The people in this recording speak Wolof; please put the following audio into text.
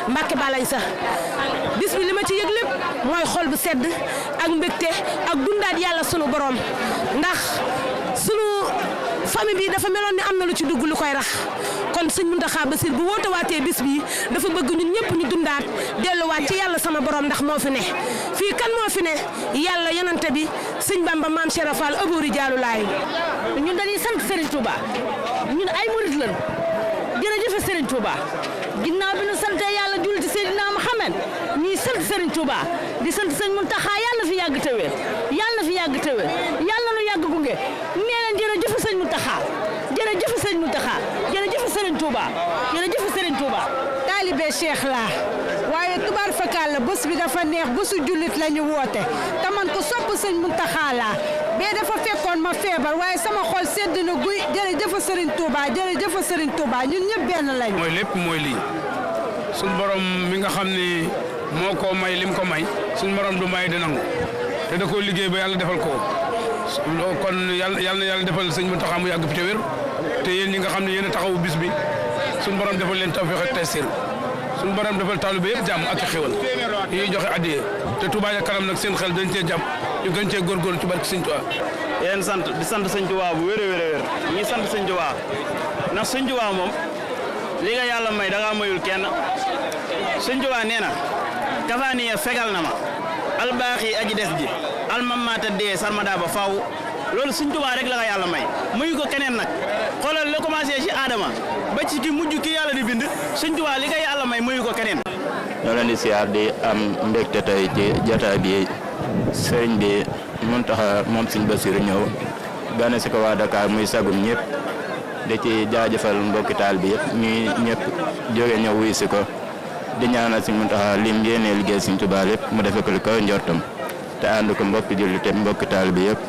Mbàkke balay sax bis bi li ma ci yëg lépp mooy xol bu sedd ak mbégte ak dundaat yàlla sunu borom ndax sunu famille bi dafa meloon ni am na lu ci dugg lu koy rax kon sëñ Mountakha Bassir bu woote waatee bis bi dafa bëgg ñun ñëpp ñu dundaat delluwaat ci yàlla sama borom ndax moo fi ne fii kan moo fi ne yàlla yonante bi sëñ Bamba maam Cheikh Fall Abouri Diallo laay ñun dañuy sant Serigne Touba ñun ay murit lañ jërëjëf Serigne Touba ginnaaw bi ñu sante yàlla julli ci Seydina Muhammad ñuy sant Serigne Touba di sant sëñ Mountakha yàlla na fi yàgg te wér yàlla na fi yàgg te wér yàlla na nu yàgg gunge nee leen jërëjëf sëñ Mountakha jërëjëf sëñ Mountakha jërëjëf Serigne Touba jërëjëf Serigne Touba. taalibe Cheikh laa waaye tubaar fakal la bés bi dafa neex bésu jullit la ñu woote te man ko sopp sëñ Mountakha laa bee dafa fekkoon ma feebar waaye sama xol sedd na guy jërëjëf Serigne Touba jërëjëf Serigne Touba ñun ñëpp benn lañu. mooy lépp mooy lii suñ borom mi nga xam ni moo ko may lim ko may suñ borom du may di nangu te da koo liggéey ba yàlla defal ko kon yàlla defal sëñ Mountakha mu yàgg fi te wér te yéen ñi nga xam ne yéen a taxawu bis bi suñ borom defal leen tawfeex ak taysiir suñ borom defal taalibe yëpp jàmm ak xéwal yi ñuy joxe addiya te Touba ca kanam nag seen xel dañ cee jàpp ñu gën cee góorgóorlu ci barke sëñ Touba. yéen sant di sant sëñ Touba bu wér a wér ñi sant sëñ Touba ndax sëñ Touba moom li nga yàlla may da ngaa mayul kenn sëñ Touba nee na kafaaniya fegal na ma albaaxi aji des ji almamaata dee sarmada ba faaw loolu sëñ Touba rek la nga yàlla may mayu ko keneen nag xoolal la commencé ci Adama ba ci ki mujj ki yàlla di bind sëñ Touba li nga yàlla may mayu ko keneen. ñoo leen di siyaar di am mbégte tey ci jotaay bi sëriñ bi Mountakha moom sëñ Bassirou ñëw gane si ko waa Dakar muy sagum ñëpp di ci jaajëfal mbokki taal bi yëpp ñuy ñëpp jóge ñëw wuy si ko di ñaanal sëñ Mountakha lim yéenee liggéey sëñ Touba lépp mu defe ko li ko njortam te ànd ko mbokki jullit te mbokki taal bi yëpp